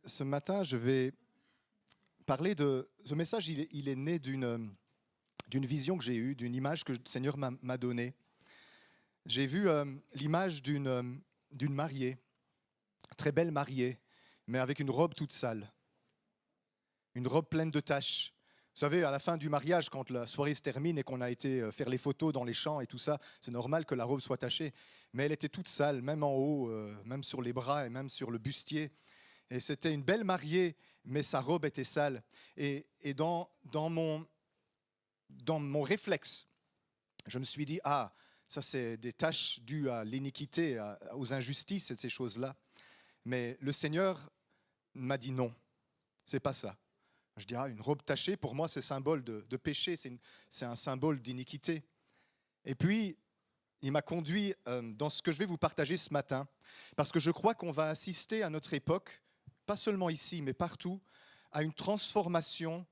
Ce matin, je vais parler de... Ce message, il est né d'une vision que j'ai eue, d'une image que le Seigneur m'a donnée. J'ai vu l'image d'une mariée, très belle mariée, mais avec une robe toute sale, une robe pleine de taches. Vous savez, à la fin du mariage, quand la soirée se termine et qu'on a été faire les photos dans les champs et tout ça, c'est normal que la robe soit tachée. Mais elle était toute sale, même en haut, même sur les bras et même sur le bustier. Et c'était une belle mariée, mais sa robe était sale. Et dans mon réflexe, je me suis dit, ah, ça c'est des tâches dues à l'iniquité, aux injustices et ces choses-là. Mais le Seigneur m'a dit non, c'est pas ça. Je dis, ah, une robe tachée, pour moi, c'est symbole de péché, c'est un symbole d'iniquité. Et puis, il m'a conduit dans ce que je vais vous partager ce matin, parce que je crois qu'on va assister à notre époque, pas seulement ici, mais partout, à une transformation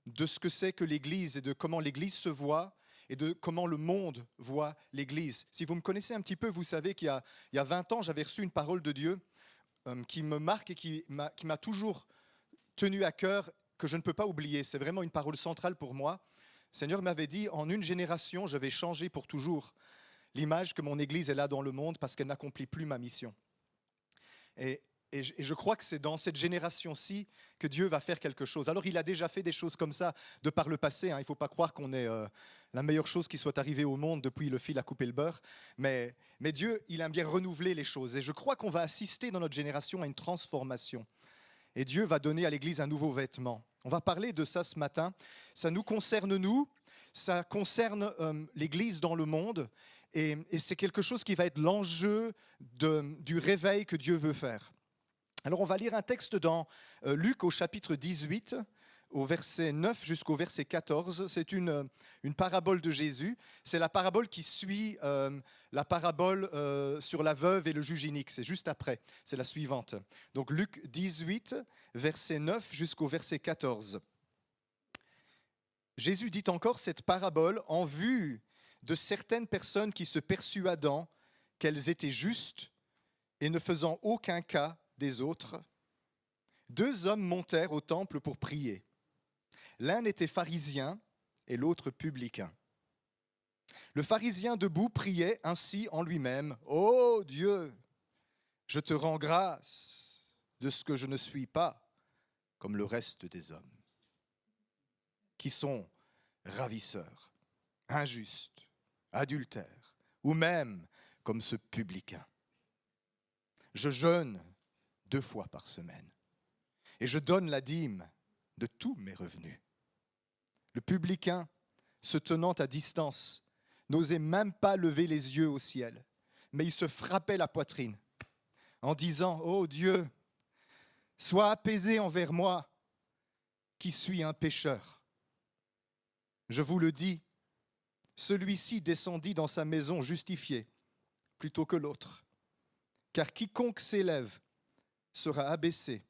de ce que c'est que l'Église et de comment l'Église se voit et de comment le monde voit l'Église. Si vous me connaissez un petit peu, vous savez qu'il y a 20 ans, j'avais reçu une parole de Dieu qui me marque et qui m'a toujours tenu à cœur, que je ne peux pas oublier. C'est vraiment une parole centrale pour moi. Le Seigneur m'avait dit, en une génération, je vais changer pour toujours l'image que mon Église est là dans le monde parce qu'elle n'accomplit plus ma mission. Et je crois que c'est dans cette génération-ci que Dieu va faire quelque chose. Alors, il a déjà fait des choses comme ça de par le passé. Il ne faut pas croire qu'on est la meilleure chose qui soit arrivée au monde depuis le fil à couper le beurre. Mais Dieu, il aime bien renouveler les choses. Et je crois qu'on va assister dans notre génération à une transformation. Et Dieu va donner à l'Église un nouveau vêtement. On va parler de ça ce matin. Ça nous concerne, nous. Ça concerne l'Église dans le monde. Et c'est quelque chose qui va être l'enjeu du réveil que Dieu veut faire. Alors, on va lire un texte dans Luc au chapitre 18, au verset 9 jusqu'au verset 14. C'est une parabole de Jésus. C'est la parabole qui suit la parabole sur la veuve et le juge inique. C'est juste après, c'est la suivante. Donc, Luc 18, verset 9 jusqu'au verset 14. Jésus dit encore cette parabole en vue de certaines personnes qui se persuadant qu'elles étaient justes et ne faisant aucun cas des autres. Deux hommes montèrent au temple pour prier. L'un était pharisien et l'autre publicain. Le pharisien debout priait ainsi en lui-même, « Ô Dieu, je te rends grâce de ce que je ne suis pas comme le reste des hommes, qui sont ravisseurs, injustes, adultères, ou même comme ce publicain. Je jeûne 2 fois par semaine et je donne la dîme de tous mes revenus. » Le publicain, se tenant à distance, n'osait même pas lever les yeux au ciel, mais il se frappait la poitrine en disant, « Ô Dieu, sois apaisé envers moi, qui suis un pécheur. » Je vous le dis, celui-ci descendit dans sa maison justifié plutôt que l'autre. Car quiconque s'élève sera abaissé,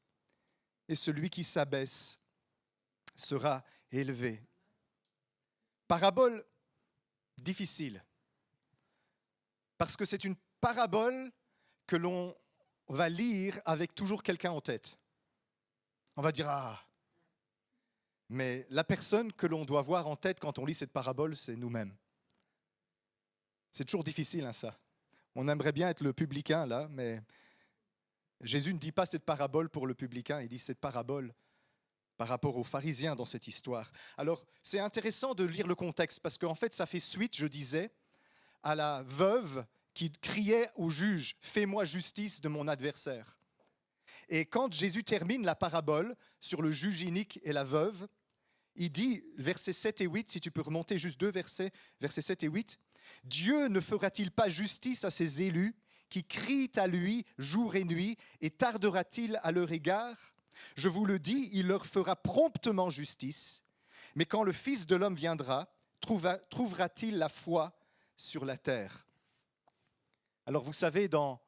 et celui qui s'abaisse sera élevé. Parabole difficile, parce que c'est une parabole que l'on va lire avec toujours quelqu'un en tête. On va dire, ah, mais la personne que l'on doit voir en tête quand on lit cette parabole, c'est nous-mêmes. C'est toujours difficile, hein, ça. On aimerait bien être le publicain, là, mais Jésus ne dit pas cette parabole pour le publicain, il dit cette parabole par rapport aux pharisiens dans cette histoire. Alors, c'est intéressant de lire le contexte, parce qu'en fait, ça fait suite, je disais, à la veuve qui criait au juge « Fais-moi justice de mon adversaire ». Et quand Jésus termine la parabole sur le juge inique et la veuve, il dit, versets 7 et 8, si tu peux remonter juste 2 versets, versets 7 et 8, « Dieu ne fera-t-il pas justice à ses élus qui crient à lui jour et nuit, et tardera-t-il à leur égard ? Je vous le dis, il leur fera promptement justice, mais quand le Fils de l'homme viendra, trouvera-t-il la foi sur la terre ?» Alors vous savez, dans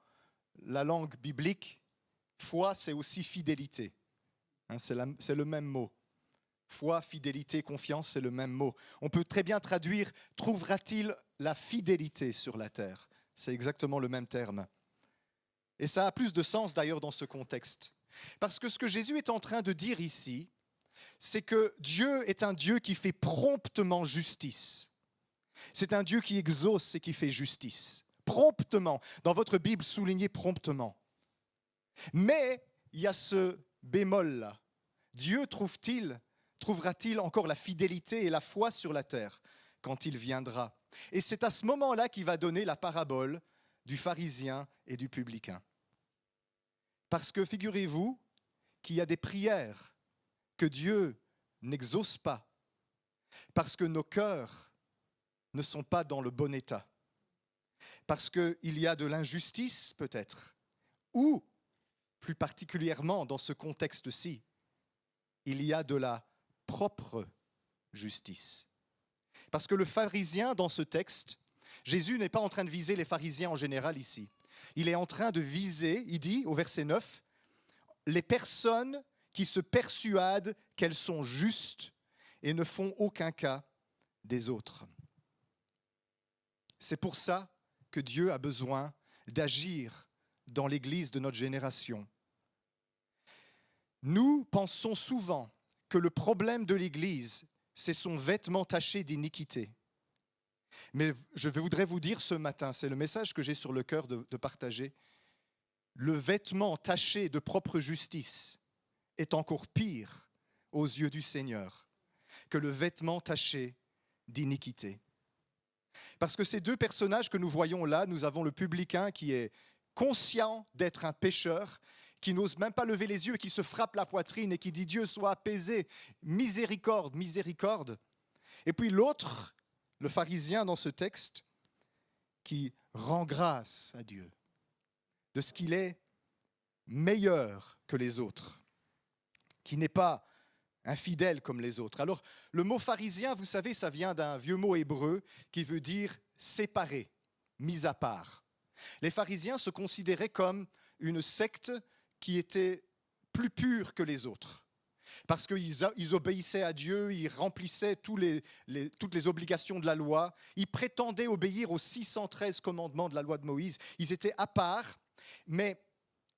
la langue biblique, foi, c'est aussi fidélité. Hein, c'est le même mot. Foi, fidélité, confiance, c'est le même mot. On peut très bien traduire « trouvera-t-il la fidélité sur la terre ?» C'est exactement le même terme. Et ça a plus de sens d'ailleurs dans ce contexte. Parce que ce que Jésus est en train de dire ici, c'est que Dieu est un Dieu qui fait promptement justice. C'est un Dieu qui exauce et qui fait justice. Promptement. Dans votre Bible, soulignez promptement. Mais il y a ce bémol-là. Dieu trouvera-t-il encore la fidélité et la foi sur la terre quand il viendra? Et c'est à ce moment-là qu'il va donner la parabole du pharisien et du publicain. Parce que figurez-vous qu'il y a des prières que Dieu n'exauce pas parce que nos cœurs ne sont pas dans le bon état. Parce qu'il y a de l'injustice peut-être, ou plus particulièrement dans ce contexte-ci, il y a de la propre justice. Parce que le pharisien dans ce texte, Jésus n'est pas en train de viser les pharisiens en général ici. Il est en train de viser, il dit au verset 9, les personnes qui se persuadent qu'elles sont justes et ne font aucun cas des autres. C'est pour ça que Dieu a besoin d'agir dans l'Église de notre génération. Nous pensons souvent que le problème de l'Église, c'est son vêtement taché d'iniquité. Mais je voudrais vous dire ce matin, c'est le message que j'ai sur le cœur de partager, le vêtement taché de propre justice est encore pire aux yeux du Seigneur que le vêtement taché d'iniquité. Parce que ces deux personnages que nous voyons là, nous avons le publicain qui est conscient d'être un pécheur, qui n'ose même pas lever les yeux, qui se frappe la poitrine et qui dit « Dieu soit apaisé, miséricorde, miséricorde ». Et puis l'autre, le pharisien dans ce texte, qui rend grâce à Dieu de ce qu'il est meilleur que les autres, qui n'est pas infidèle comme les autres. Alors, le mot pharisien, vous savez, ça vient d'un vieux mot hébreu qui veut dire séparé, mis à part. Les pharisiens se considéraient comme une secte qui était plus pure que les autres. Parce qu'ils obéissaient à Dieu, ils remplissaient toutes les obligations de la loi, ils prétendaient obéir aux 613 commandements de la loi de Moïse. Ils étaient à part, mais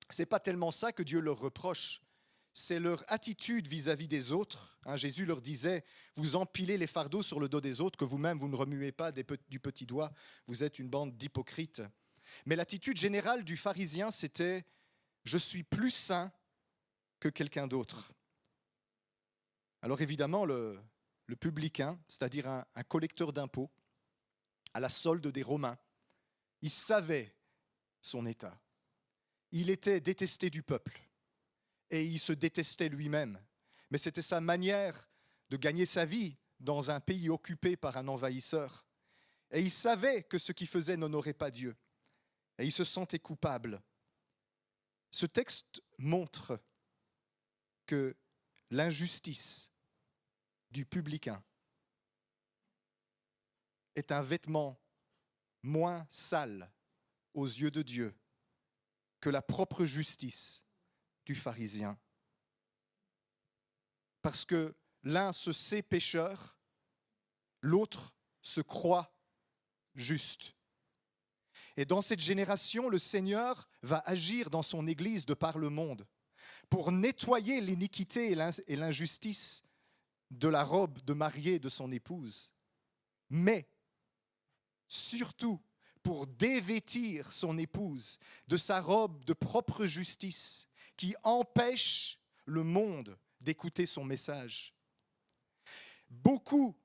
ce n'est pas tellement ça que Dieu leur reproche. C'est leur attitude vis-à-vis des autres. Jésus leur disait, vous empilez les fardeaux sur le dos des autres, que vous-même vous ne remuez pas du petit doigt, vous êtes une bande d'hypocrites. Mais l'attitude générale du pharisien, c'était, je suis plus saint que quelqu'un d'autre. Alors évidemment, le publicain, c'est-à-dire un collecteur d'impôts, à la solde des Romains, il savait son état. Il était détesté du peuple et il se détestait lui-même. Mais c'était sa manière de gagner sa vie dans un pays occupé par un envahisseur. Et il savait que ce qu'il faisait n'honorait pas Dieu. Et il se sentait coupable. Ce texte montre que l'injustice du publicain est un vêtement moins sale aux yeux de Dieu que la propre justice du pharisien. Parce que l'un se sait pécheur, l'autre se croit juste. Et dans cette génération, le Seigneur va agir dans son Église de par le monde pour nettoyer l'iniquité et l'injustice de la robe de mariée de son épouse, mais surtout pour dévêtir son épouse de sa robe de propre justice qui empêche le monde d'écouter son message. Beaucoup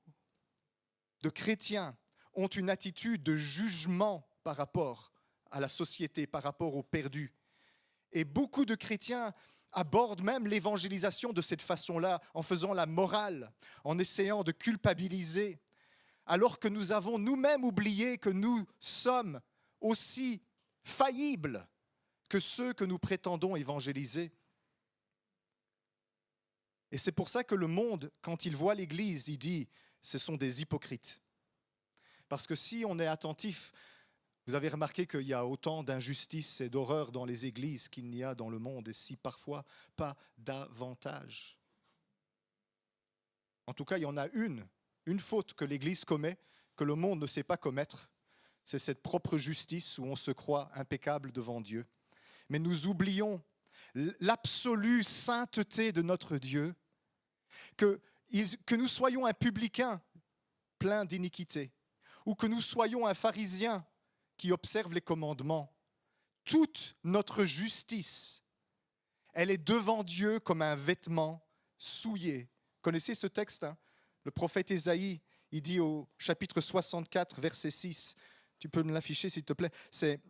de chrétiens ont une attitude de jugement par rapport à la société, par rapport aux perdus. Et beaucoup de chrétiens abordent même l'évangélisation de cette façon-là, en faisant la morale, en essayant de culpabiliser, alors que nous avons nous-mêmes oublié que nous sommes aussi faillibles que ceux que nous prétendons évangéliser. Et c'est pour ça que le monde, quand il voit l'Église, il dit « ce sont des hypocrites ». Parce que si on est attentif, vous avez remarqué qu'il y a autant d'injustice et d'horreur dans les églises qu'il n'y a dans le monde, et si parfois pas davantage. En tout cas, il y en a une faute que l'Église commet, que le monde ne sait pas commettre, c'est cette propre justice où on se croit impeccable devant Dieu. Mais nous oublions l'absolue sainteté de notre Dieu, que nous soyons un publicain plein d'iniquité, ou que nous soyons un pharisien qui observe les commandements, toute notre justice, elle est devant Dieu comme un vêtement souillé. Connaissez ce texte, hein? Le prophète Ésaïe, il dit au chapitre 64, verset 6, tu peux me l'afficher s'il te plaît, c'est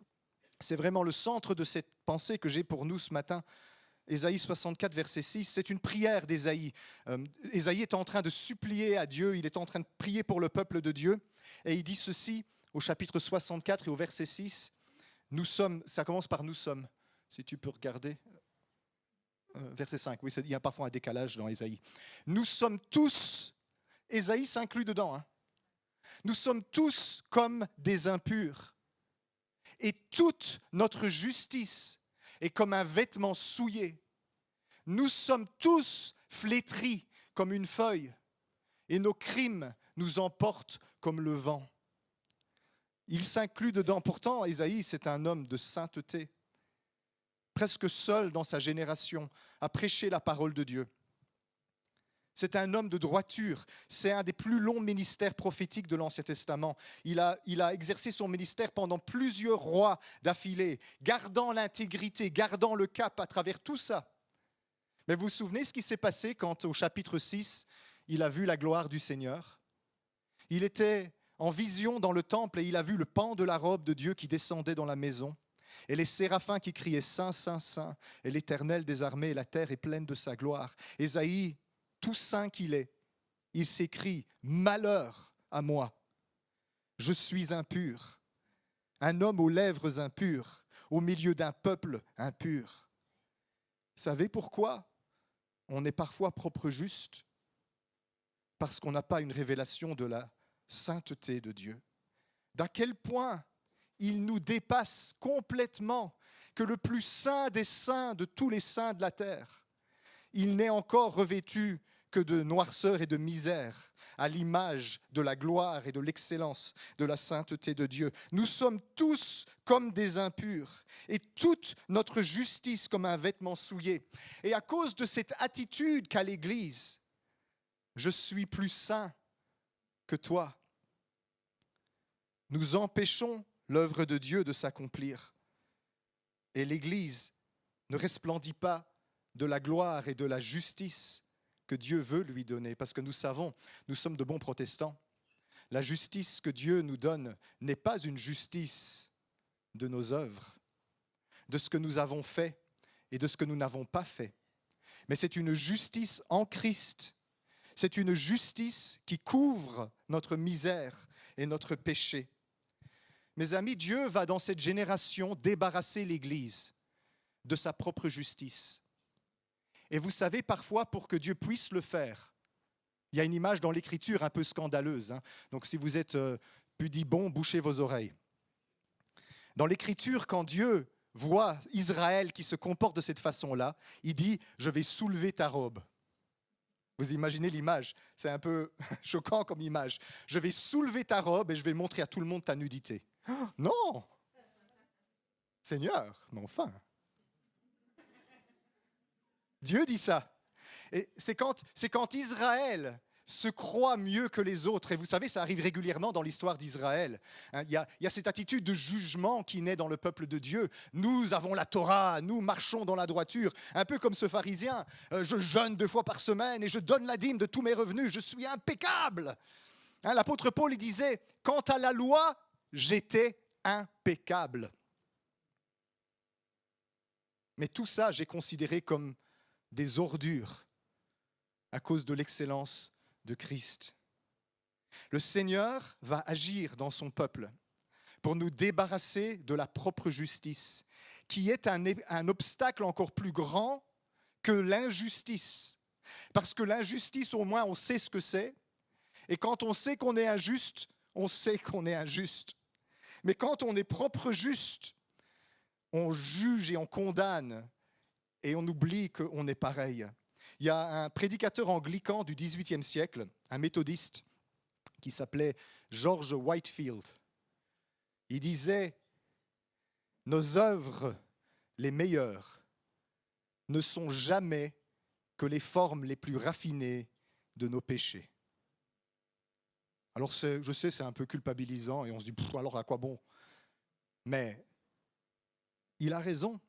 vraiment le centre de cette pensée que j'ai pour nous ce matin. Ésaïe 64, verset 6, c'est une prière d'Ésaïe. Ésaïe est en train de supplier à Dieu, il est en train de prier pour le peuple de Dieu, et il dit ceci au chapitre 64 et au verset 6, nous sommes, ça commence par nous sommes, si tu peux regarder, verset 5, oui, il y a parfois un décalage dans Ésaïe. Nous sommes tous, Ésaïe s'inclut dedans, hein, nous sommes tous comme des impurs, et toute notre justice est comme un vêtement souillé. Nous sommes tous flétris comme une feuille, et nos crimes nous emportent comme le vent. Il s'inclut dedans. Pourtant, Ésaïe, c'est un homme de sainteté, presque seul dans sa génération, à prêcher la parole de Dieu. C'est un homme de droiture. C'est un des plus longs ministères prophétiques de l'Ancien Testament. Il a exercé son ministère pendant plusieurs rois d'affilée, gardant l'intégrité, gardant le cap à travers tout ça. Mais vous vous souvenez ce qui s'est passé quand, au chapitre 6, il a vu la gloire du Seigneur? Il était en vision dans le temple et il a vu le pan de la robe de Dieu qui descendait dans la maison. Et les séraphins qui criaient « Saint, Saint, Saint » et l'Éternel des armées, et la terre est pleine de sa gloire. Ésaïe, tout saint qu'il est, il s'écrie « Malheur à moi, je suis impur, un homme aux lèvres impures, au milieu d'un peuple impur. » Savez pourquoi on est parfois propre juste? Parce qu'on n'a pas une révélation de la sainteté de Dieu. D'à quel point il nous dépasse complètement, que le plus saint des saints de tous les saints de la terre, il n'est encore revêtu que de noirceur et de misère, à l'image de la gloire et de l'excellence de la sainteté de Dieu. Nous sommes tous comme des impurs, et toute notre justice comme un vêtement souillé. Et à cause de cette attitude qu'a l'Église, je suis plus saint que toi, nous empêchons l'œuvre de Dieu de s'accomplir. Et l'Église ne resplendit pas de la gloire et de la justice que Dieu veut lui donner, parce que nous savons, nous sommes de bons protestants, la justice que Dieu nous donne n'est pas une justice de nos œuvres, de ce que nous avons fait et de ce que nous n'avons pas fait, mais c'est une justice en Christ. C'est une justice qui couvre notre misère et notre péché. Mes amis, Dieu va dans cette génération débarrasser l'Église de sa propre justice. Et vous savez, parfois, pour que Dieu puisse le faire, il y a une image dans l'Écriture un peu scandaleuse, hein. Donc si vous êtes pudibond, bouchez vos oreilles. Dans l'Écriture, quand Dieu voit Israël qui se comporte de cette façon-là, il dit « Je vais soulever ta robe ». Vous imaginez l'image, c'est un peu choquant comme image. Je vais soulever ta robe et je vais montrer à tout le monde ta nudité. Oh, non! Seigneur, mais enfin! Dieu dit ça. Et c'est quand Israël se croit mieux que les autres, et vous savez, ça arrive régulièrement dans l'histoire d'Israël. Il y a cette attitude de jugement qui naît dans le peuple de Dieu. Nous avons la Torah, nous marchons dans la droiture, un peu comme ce pharisien. Je jeûne 2 fois par semaine et je donne la dîme de tous mes revenus, je suis impeccable. L'apôtre Paul il disait, quant à la loi, j'étais impeccable. Mais tout ça, j'ai considéré comme des ordures à cause de l'excellence de Christ. Le Seigneur va agir dans son peuple pour nous débarrasser de la propre justice, qui est un obstacle encore plus grand que l'injustice. Parce que l'injustice, au moins, on sait ce que c'est. Et quand on sait qu'on est injuste, on sait qu'on est injuste. Mais quand on est propre juste, on juge et on condamne et on oublie qu'on est pareil. Il y a un prédicateur anglican du XVIIIe siècle, un méthodiste, qui s'appelait George Whitefield. Il disait « Nos œuvres les meilleures ne sont jamais que les formes les plus raffinées de nos péchés. Alors je sais, c'est un peu culpabilisant et on se dit, alors à quoi bon? Mais il a raison.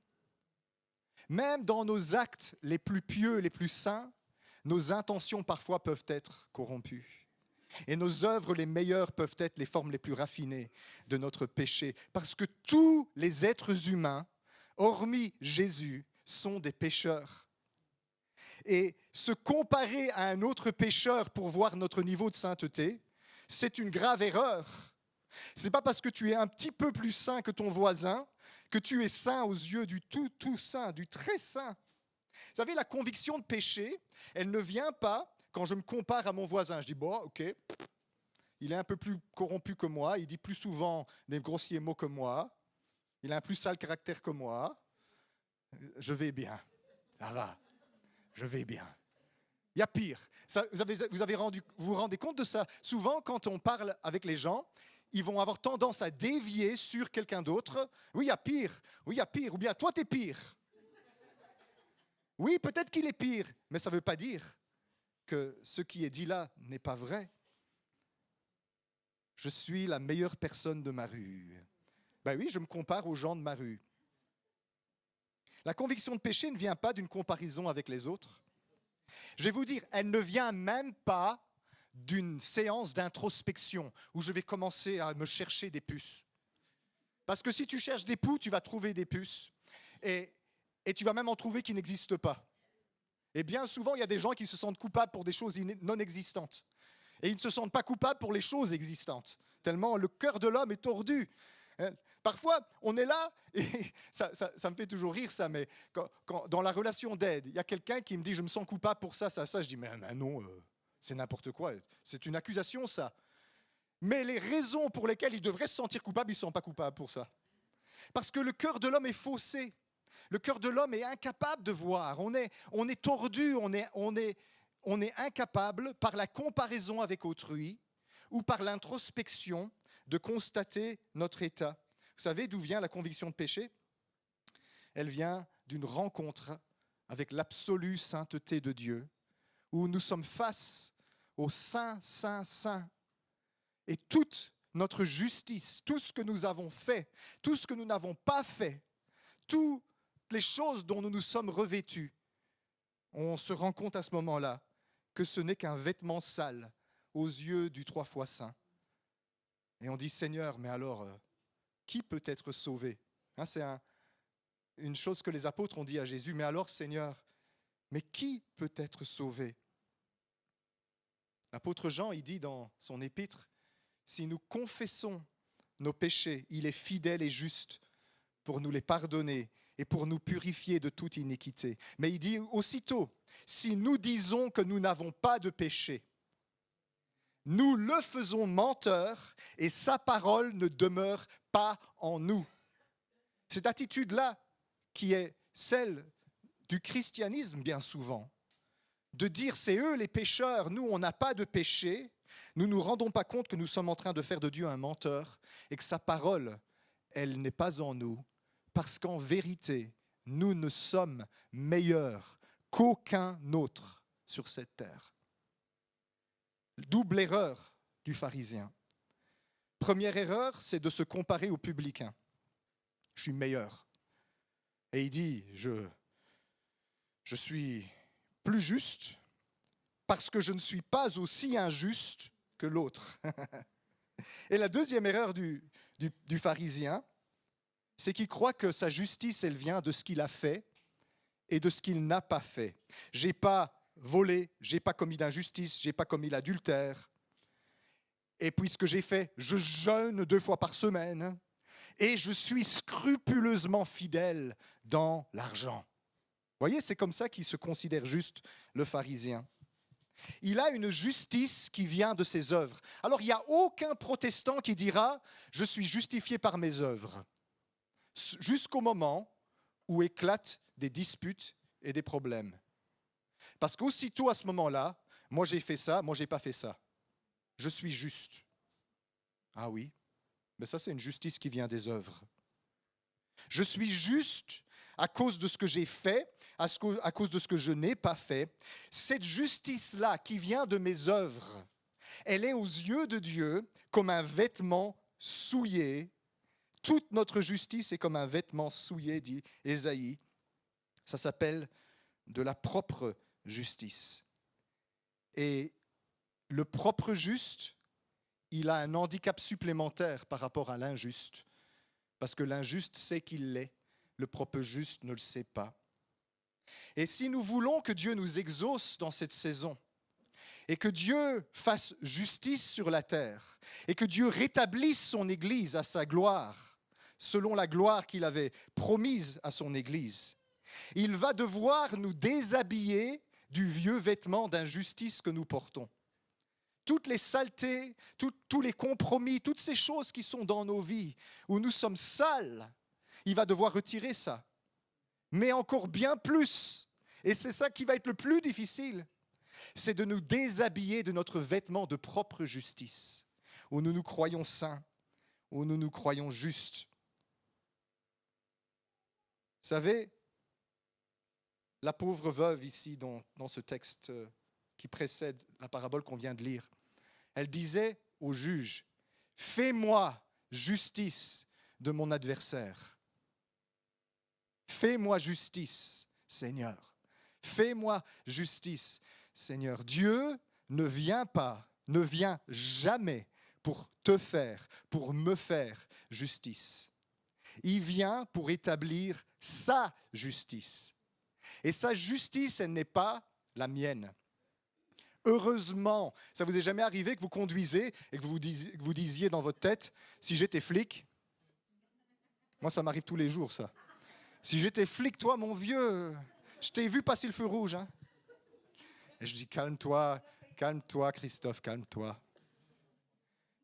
Même dans nos actes les plus pieux, les plus saints, nos intentions parfois peuvent être corrompues. Et nos œuvres les meilleures peuvent être les formes les plus raffinées de notre péché. Parce que tous les êtres humains, hormis Jésus, sont des pécheurs. Et se comparer à un autre pécheur pour voir notre niveau de sainteté, c'est une grave erreur. Ce n'est pas parce que tu es un petit peu plus saint que ton voisin que tu es saint aux yeux du tout saint, du très saint. Vous savez, la conviction de péché, elle ne vient pas quand je me compare à mon voisin. Je dis, bon, ok, il est un peu plus corrompu que moi, il dit plus souvent des grossiers mots que moi, il a un plus sale caractère que moi, je vais bien, ça va, je vais bien. Il y a pire. Ça, vous vous rendez compte de ça? Souvent, quand on parle avec les gens, ils vont avoir tendance à dévier sur quelqu'un d'autre. Oui, il y a pire. Oui, il y a pire. Ou bien, toi, t'es pire. Oui, peut-être qu'il est pire, mais ça ne veut pas dire que ce qui est dit là n'est pas vrai. Je suis la meilleure personne de ma rue. Ben oui, je me compare aux gens de ma rue. La conviction de péché ne vient pas d'une comparaison avec les autres. Je vais vous dire, elle ne vient même pas d'une séance d'introspection où je vais commencer à me chercher des puces. Parce que si tu cherches des poux, tu vas trouver des puces. Et tu vas même en trouver qui n'existent pas. Et bien souvent, il y a des gens qui se sentent coupables pour des choses non existantes. Et ils ne se sentent pas coupables pour les choses existantes. Tellement le cœur de l'homme est tordu. Parfois, on est là, et ça me fait toujours rire ça, mais quand dans la relation d'aide, il y a quelqu'un qui me dit « je me sens coupable pour ça, ça », je dis « mais non, c'est n'importe quoi, c'est une accusation ça ». Mais les raisons pour lesquelles il devrait se sentir coupable, ils ne sont pas coupables pour ça. Parce que le cœur de l'homme est faussé. Le cœur de l'homme est incapable de voir. On est tordu, on est incapable, par la comparaison avec autrui ou par l'introspection, de constater notre état. Vous savez d'où vient la conviction de péché? Elle vient d'une rencontre avec l'absolue sainteté de Dieu, où nous sommes face au Saint, Saint, Saint. Et toute notre justice, tout ce que nous avons fait, tout ce que nous n'avons pas fait, toutes les choses dont nous nous sommes revêtus, on se rend compte à ce moment-là que ce n'est qu'un vêtement sale aux yeux du trois fois saint. Et on dit, Seigneur, mais alors, qui peut être sauvé? C'est une chose que les apôtres ont dit à Jésus, mais alors, Seigneur, mais qui peut être sauvé? L'apôtre Jean, il dit dans son épître, si nous confessons nos péchés, il est fidèle et juste pour nous les pardonner et pour nous purifier de toute iniquité. Mais il dit aussitôt, si nous disons que nous n'avons pas de péché, nous le faisons menteur et sa parole ne demeure pas en nous. Cette attitude-là, qui est celle du christianisme bien souvent, de dire c'est eux les pécheurs, nous on n'a pas de péché, nous ne nous rendons pas compte que nous sommes en train de faire de Dieu un menteur et que sa parole, elle n'est pas en nous, parce qu'en vérité, nous ne sommes meilleurs qu'aucun autre sur cette terre. Double erreur du pharisien. Première erreur, c'est de se comparer aux publicains. Je suis meilleur. Et il dit, je suis plus juste parce que je ne suis pas aussi injuste que l'autre. Et la deuxième erreur du pharisien, c'est qu'il croit que sa justice, elle vient de ce qu'il a fait et de ce qu'il n'a pas fait. J'ai pas volé, j'ai pas commis d'injustice, j'ai pas commis l'adultère. Et puisque j'ai fait, je jeûne 2 fois par semaine et je suis scrupuleusement fidèle dans l'argent. Vous voyez, c'est comme ça qu'il se considère juste, le pharisien. Il a une justice qui vient de ses œuvres. Alors, il n'y a aucun protestant qui dira « je suis justifié par mes œuvres » jusqu'au moment où éclatent des disputes et des problèmes. Parce qu'aussitôt à ce moment-là, moi j'ai fait ça, moi j'ai pas fait ça. Je suis juste. Ah oui, mais ça c'est une justice qui vient des œuvres. Je suis juste à cause de ce que j'ai fait, à cause de ce que je n'ai pas fait. Cette justice-là qui vient de mes œuvres, elle est aux yeux de Dieu comme un vêtement souillé. Toute notre justice est comme un vêtement souillé, dit Ésaïe. Ça s'appelle de la propre justice. Et le propre juste, il a un handicap supplémentaire par rapport à l'injuste. Parce que l'injuste sait qu'il l'est, le propre juste ne le sait pas. Et si nous voulons que Dieu nous exauce dans cette saison, et que Dieu fasse justice sur la terre, et que Dieu rétablisse son Église à sa gloire, selon la gloire qu'il avait promise à son Église, il va devoir nous déshabiller du vieux vêtement d'injustice que nous portons. Toutes les saletés, tous les compromis, toutes ces choses qui sont dans nos vies, où nous sommes sales, il va devoir retirer ça. Mais encore bien plus, et c'est ça qui va être le plus difficile, c'est de nous déshabiller de notre vêtement de propre justice, où nous nous croyons saints, où nous nous croyons justes. Vous savez, la pauvre veuve ici dans ce texte qui précède la parabole qu'on vient de lire, elle disait au juge, « Fais-moi justice de mon adversaire. Fais-moi justice, Seigneur. Fais-moi justice, Seigneur. » Dieu ne vient jamais pour te faire, pour me faire justice. Il vient pour établir sa justice. Et sa justice, elle n'est pas la mienne. Heureusement, ça vous est jamais arrivé que vous conduisez et que vous disiez dans votre tête, si j'étais flic, moi ça m'arrive tous les jours ça. Si j'étais flic, toi mon vieux, je t'ai vu passer le feu rouge. Hein. Et je dis, calme-toi Christophe, calme-toi.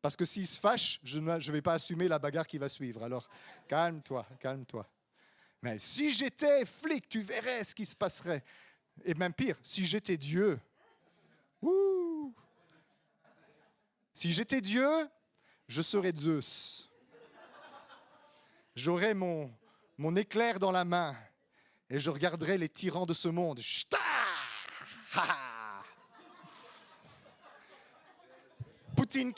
Parce que s'il se fâche, je ne vais pas assumer la bagarre qui va suivre. Alors, calme-toi. Mais si j'étais flic, tu verrais ce qui se passerait. Et même pire, si j'étais Dieu, si j'étais Dieu, je serais Zeus. J'aurais mon éclair dans la main et je regarderais les tyrans de ce monde. Ch'ta! Poutine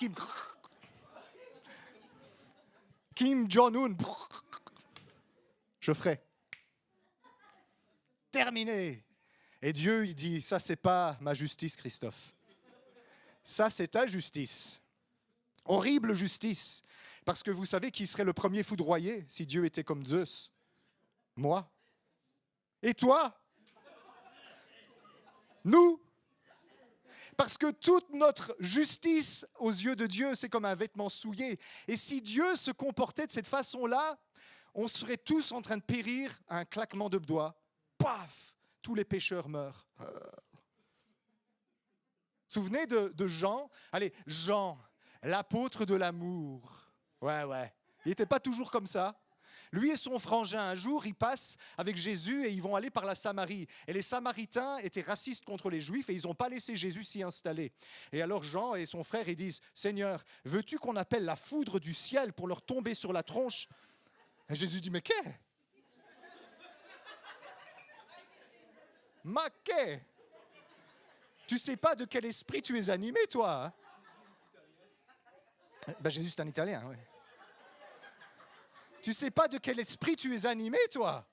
Kim Jong-un. Je ferai. Terminé. Et Dieu, il dit, ça, c'est pas ma justice, Christophe. Ça, c'est ta justice. Horrible justice. Parce que vous savez qui serait le premier foudroyé si Dieu était comme Zeus? Moi. Et toi? Nous. Parce que toute notre justice aux yeux de Dieu, c'est comme un vêtement souillé. Et si Dieu se comportait de cette façon-là, on serait tous en train de périr à un claquement de doigts. Paf! Tous les pécheurs meurent. Souvenez de Jean. Allez, Jean, l'apôtre de l'amour. Ouais. Il n'était pas toujours comme ça. Lui et son frangin, un jour, ils passent avec Jésus et ils vont aller par la Samarie. Et les Samaritains étaient racistes contre les Juifs et ils n'ont pas laissé Jésus s'y installer. Et alors Jean et son frère, ils disent, « Seigneur, veux-tu qu'on appelle la foudre du ciel pour leur tomber sur la tronche ?» Et Jésus dit, « Mais qu'est-ce ? Maquet ! Tu sais pas de quel esprit tu es animé, toi, hein? » Jésus, c'est un Italien, oui. Tu sais pas de quel esprit tu es animé, toi?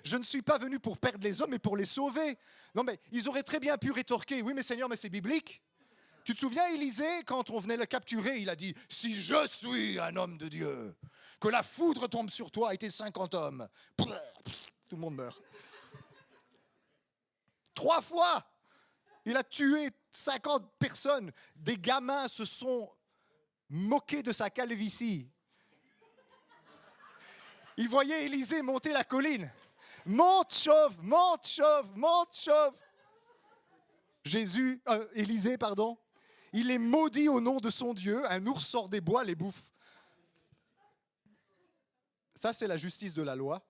Je ne suis pas venu pour perdre les hommes, mais pour les sauver. Non, mais ils auraient très bien pu rétorquer, oui, mais Seigneur, mais c'est biblique. Tu te souviens, Élisée, quand on venait le capturer, il a dit, si je suis un homme de Dieu, que la foudre tombe sur toi et tes 50 hommes. Tout le monde meurt. 3 fois, il a tué 50 personnes. Des gamins se sont moqués de sa calvitie. Ils voyaient Élisée monter la colline. Monte, chauve, monte, chauve, monte, chauve. Élisée, il est maudit au nom de son Dieu. Un ours sort des bois, les bouffe. Ça, c'est la justice de la loi.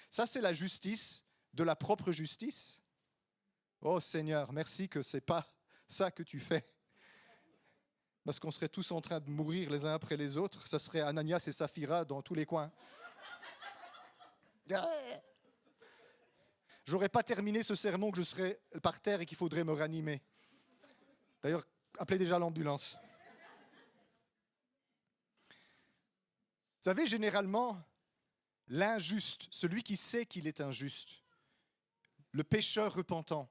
Ça, c'est la justice de la propre justice. Oh Seigneur, merci que ce n'est pas ça que tu fais. Parce qu'on serait tous en train de mourir les uns après les autres. Ça serait Ananias et Saphira dans tous les coins. j'aurais pas terminé ce sermon que je serais par terre et qu'il faudrait me ranimer. D'ailleurs, appelez déjà l'ambulance. Vous savez, généralement, l'injuste, celui qui sait qu'il est injuste, le pécheur repentant,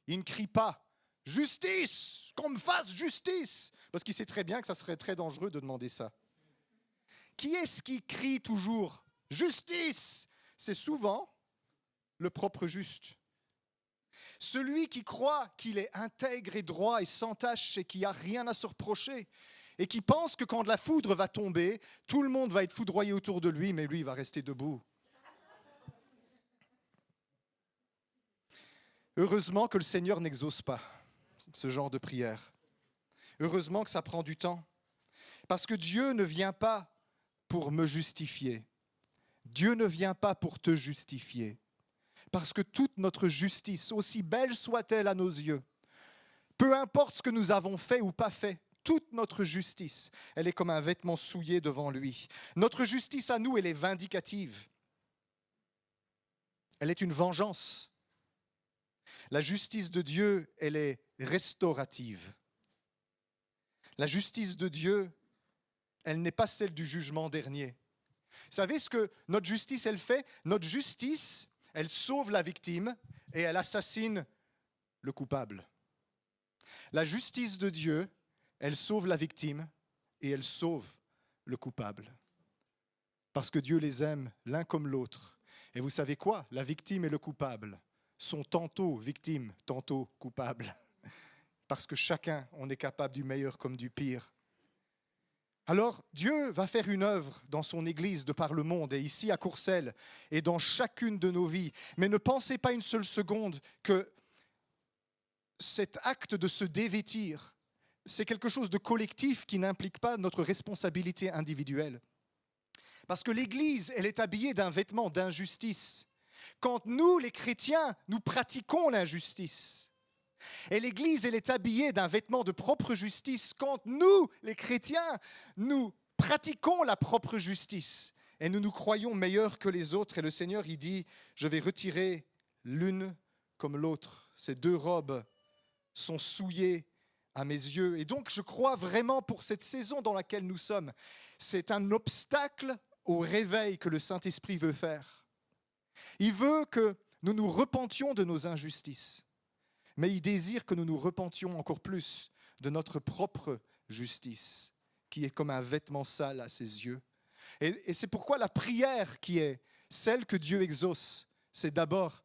il ne crie pas « Justice ! Qu'on me fasse justice !» parce qu'il sait très bien que ça serait très dangereux de demander ça. Qui est-ce qui crie toujours « Justice !» C'est souvent le propre juste. Celui qui croit qu'il est intègre et droit et sans tache et qu'il n'y a rien à se reprocher et qui pense que quand la foudre va tomber, tout le monde va être foudroyé autour de lui, mais lui, il va rester debout. Heureusement que le Seigneur n'exauce pas ce genre de prière. Heureusement que ça prend du temps. Parce que Dieu ne vient pas pour me justifier. Dieu ne vient pas pour te justifier. Parce que toute notre justice, aussi belle soit-elle à nos yeux, peu importe ce que nous avons fait ou pas fait, toute notre justice, elle est comme un vêtement souillé devant lui. Notre justice à nous, elle est vindicative. Elle est une vengeance. La justice de Dieu, elle est restaurative. La justice de Dieu, elle n'est pas celle du jugement dernier. Vous savez ce que notre justice, elle fait? Notre justice, elle sauve la victime et elle assassine le coupable. La justice de Dieu, elle sauve la victime et elle sauve le coupable. Parce que Dieu les aime l'un comme l'autre. Et vous savez quoi? La victime et le coupable sont tantôt victimes, tantôt coupables. Parce que chacun, on est capable du meilleur comme du pire. Alors, Dieu va faire une œuvre dans son Église de par le monde, et ici à Courcelles, et dans chacune de nos vies. Mais ne pensez pas une seule seconde que cet acte de se dévêtir, c'est quelque chose de collectif qui n'implique pas notre responsabilité individuelle. Parce que l'Église, elle est habillée d'un vêtement d'injustice. Quand nous, les chrétiens, nous pratiquons l'injustice. Et l'Église, elle est habillée d'un vêtement de propre justice quand nous, les chrétiens, nous pratiquons la propre justice. Et nous nous croyons meilleurs que les autres. Et le Seigneur, il dit, je vais retirer l'une comme l'autre. Ces deux robes sont souillées à mes yeux. Et donc, je crois vraiment pour cette saison dans laquelle nous sommes, c'est un obstacle au réveil que le Saint-Esprit veut faire. Il veut que nous nous repentions de nos injustices. Mais il désire que nous nous repentions encore plus de notre propre justice, qui est comme un vêtement sale à ses yeux. Et c'est pourquoi la prière qui est celle que Dieu exauce, c'est d'abord,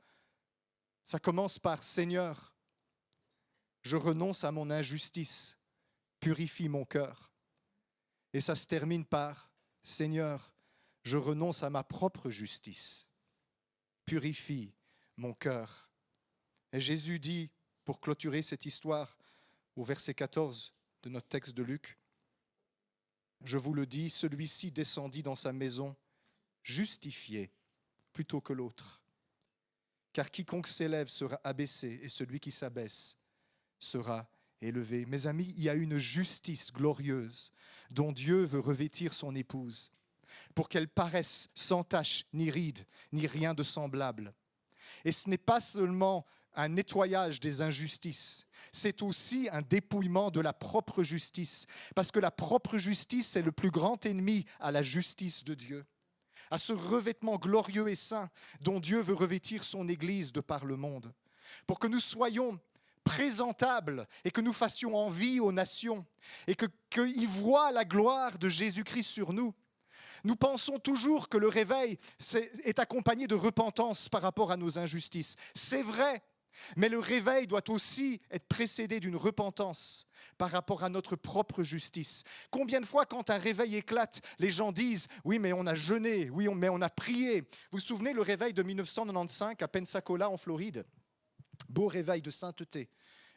ça commence par « Seigneur, je renonce à mon injustice, purifie mon cœur ». Et ça se termine par « Seigneur, je renonce à ma propre justice, purifie mon cœur ». Et Jésus dit, pour clôturer cette histoire, au verset 14 de notre texte de Luc, « Je vous le dis, celui-ci descendit dans sa maison justifié plutôt que l'autre. Car quiconque s'élève sera abaissé, et celui qui s'abaisse sera élevé. » Mes amis, il y a une justice glorieuse dont Dieu veut revêtir son épouse, pour qu'elle paraisse sans tache, ni ride, ni rien de semblable. Et ce n'est pas seulement un nettoyage des injustices, c'est aussi un dépouillement de la propre justice, parce que la propre justice est le plus grand ennemi à la justice de Dieu, à ce revêtement glorieux et saint dont Dieu veut revêtir son Église de par le monde, pour que nous soyons présentables et que nous fassions envie aux nations et qu'ils voient la gloire de Jésus-Christ sur nous. Nous pensons toujours que le réveil est accompagné de repentance par rapport à nos injustices. C'est vrai, mais le réveil doit aussi être précédé d'une repentance par rapport à notre propre justice. Combien de fois, quand un réveil éclate, les gens disent « Oui, mais on a jeûné, oui, mais on a prié ». Vous vous souvenez le réveil de 1995 à Pensacola, en Floride? Beau réveil de sainteté.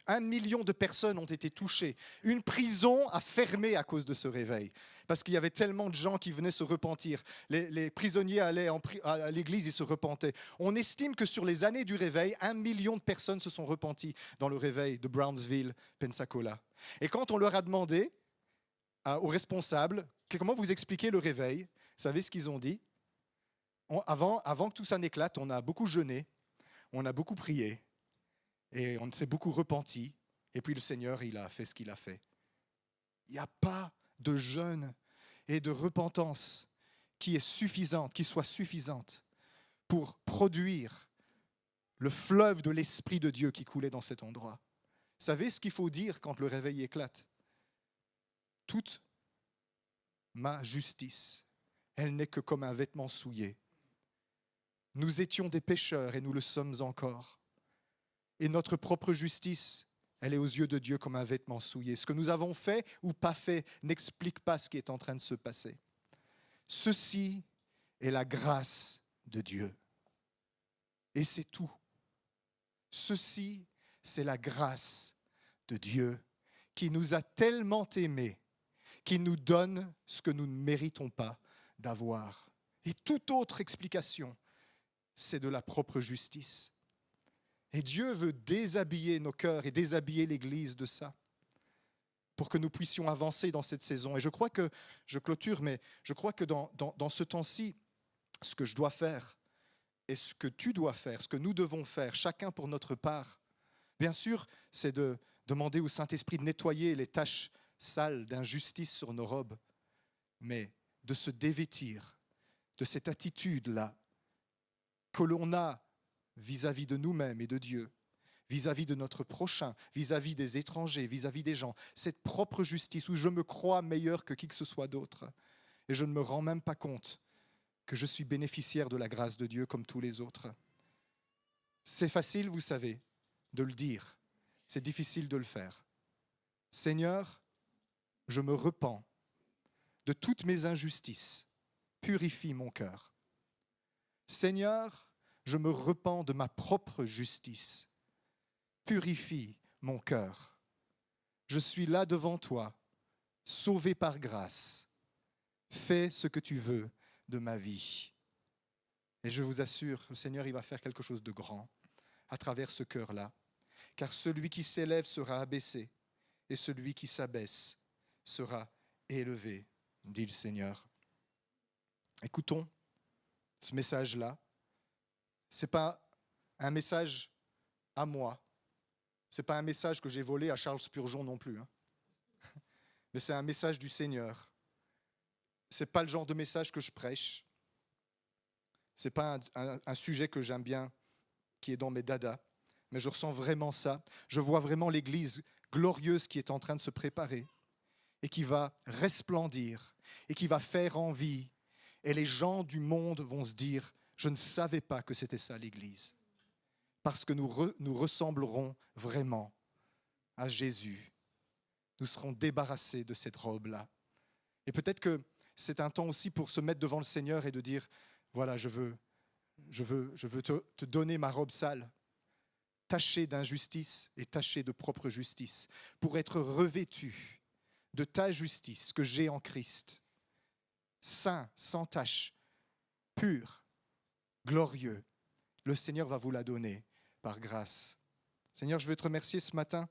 1 million de personnes ont été touchées. Une prison a fermé à cause de ce réveil, parce qu'il y avait tellement de gens qui venaient se repentir. Les prisonniers allaient à l'église, ils se repentaient. On estime que sur les années du réveil, 1 million de personnes se sont repenties dans le réveil de Brownsville, Pensacola. Et quand on leur a demandé, aux responsables, comment vous expliquez le réveil, vous savez ce qu'ils ont dit? Avant que tout ça n'éclate, on a beaucoup jeûné. on a beaucoup prié et on s'est beaucoup repenti. Et puis le Seigneur, il a fait ce qu'il a fait. Il n'y a pas de jeûne et de repentance qui soit suffisante pour produire le fleuve de l'Esprit de Dieu qui coulait dans cet endroit. Vous savez ce qu'il faut dire quand le réveil éclate? Toute ma justice, elle n'est que comme un vêtement souillé. Nous étions des pécheurs et nous le sommes encore. Et notre propre justice, elle est aux yeux de Dieu comme un vêtement souillé. Ce que nous avons fait ou pas fait n'explique pas ce qui est en train de se passer. Ceci est la grâce de Dieu. Et c'est tout. Ceci, c'est la grâce de Dieu qui nous a tellement aimés, qui nous donne ce que nous ne méritons pas d'avoir. Et toute autre explication, c'est de la propre justice. Et Dieu veut déshabiller nos cœurs et déshabiller l'Église de ça, pour que nous puissions avancer dans cette saison. Et je crois que, je clôture, mais je crois que dans ce temps-ci, ce que je dois faire, et ce que tu dois faire, ce que nous devons faire, chacun pour notre part, bien sûr, c'est de demander au Saint-Esprit de nettoyer les taches sales d'injustice sur nos robes, mais de se dévêtir de cette attitude-là que l'on a vis-à-vis de nous-mêmes et de Dieu, vis-à-vis de notre prochain, vis-à-vis des étrangers, vis-à-vis des gens, cette propre justice où je me crois meilleur que qui que ce soit d'autre et je ne me rends même pas compte que je suis bénéficiaire de la grâce de Dieu comme tous les autres. C'est facile, vous savez, de le dire. C'est difficile de le faire. Seigneur, je me repens de toutes mes injustices. Purifie mon cœur. Seigneur, je me repens de ma propre justice. Purifie mon cœur. Je suis là devant toi, sauvé par grâce. Fais ce que tu veux de ma vie. Et je vous assure, le Seigneur, il va faire quelque chose de grand à travers ce cœur-là. Car celui qui s'élève sera abaissé, et celui qui s'abaisse sera élevé, dit le Seigneur. Écoutons ce message-là. Ce n'est pas un message à moi. Ce n'est pas un message que j'ai volé à Charles Spurgeon non plus. Mais c'est un message du Seigneur. Ce n'est pas le genre de message que je prêche. Ce n'est pas un sujet que j'aime bien, qui est dans mes dadas. Mais je ressens vraiment ça. Je vois vraiment l'Église glorieuse qui est en train de se préparer et qui va resplendir et qui va faire envie. Et les gens du monde vont se dire, je ne savais pas que c'était ça l'Église. Parce que nous ressemblerons vraiment à Jésus. Nous serons débarrassés de cette robe-là. Et peut-être que c'est un temps aussi pour se mettre devant le Seigneur et de dire, voilà, je veux te donner ma robe sale, tachée d'injustice et tachée de propre justice, pour être revêtu de ta justice que j'ai en Christ, saint, sans tache, pur, glorieux. Le Seigneur va vous la donner par grâce. Seigneur, je veux te remercier ce matin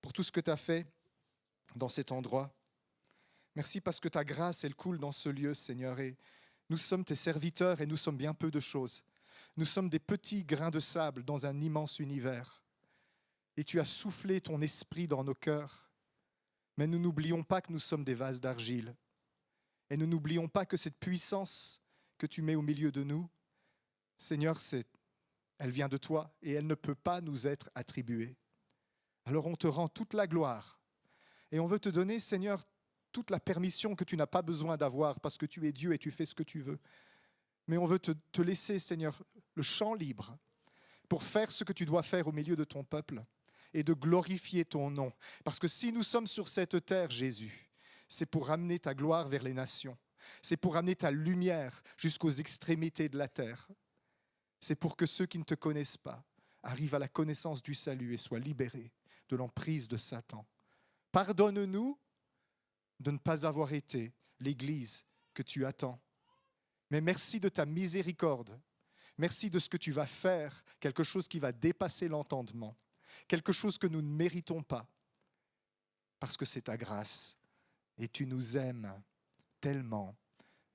pour tout ce que tu as fait dans cet endroit. Merci parce que ta grâce, elle coule dans ce lieu, Seigneur, et nous sommes tes serviteurs et nous sommes bien peu de choses. Nous sommes des petits grains de sable dans un immense univers. Et tu as soufflé ton esprit dans nos cœurs. Mais nous n'oublions pas que nous sommes des vases d'argile. Et nous n'oublions pas que cette puissance que tu mets au milieu de nous, Seigneur, elle vient de toi et elle ne peut pas nous être attribuée. Alors on te rend toute la gloire. Et on veut te donner, Seigneur, toute la permission que tu n'as pas besoin d'avoir parce que tu es Dieu et tu fais ce que tu veux. Mais on veut te laisser, Seigneur, le champ libre pour faire ce que tu dois faire au milieu de ton peuple et de glorifier ton nom. Parce que si nous sommes sur cette terre, Jésus, c'est pour amener ta gloire vers les nations. C'est pour amener ta lumière jusqu'aux extrémités de la terre. C'est pour que ceux qui ne te connaissent pas arrivent à la connaissance du salut et soient libérés de l'emprise de Satan. Pardonne-nous de ne pas avoir été l'Église que tu attends. Mais merci de ta miséricorde. Merci de ce que tu vas faire, quelque chose qui va dépasser l'entendement, quelque chose que nous ne méritons pas, parce que c'est ta grâce et tu nous aimes tellement.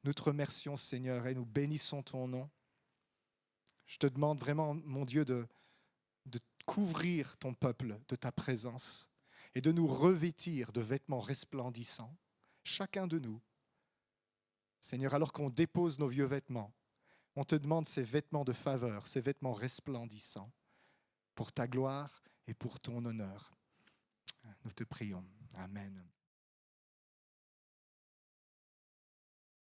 Nous te remercions, Seigneur, et nous bénissons ton nom. Je te demande vraiment, mon Dieu, de couvrir ton peuple de ta présence et de nous revêtir de vêtements resplendissants, chacun de nous. Seigneur, alors qu'on dépose nos vieux vêtements, on te demande ces vêtements de faveur, ces vêtements resplendissants pour ta gloire et pour ton honneur. Nous te prions. Amen.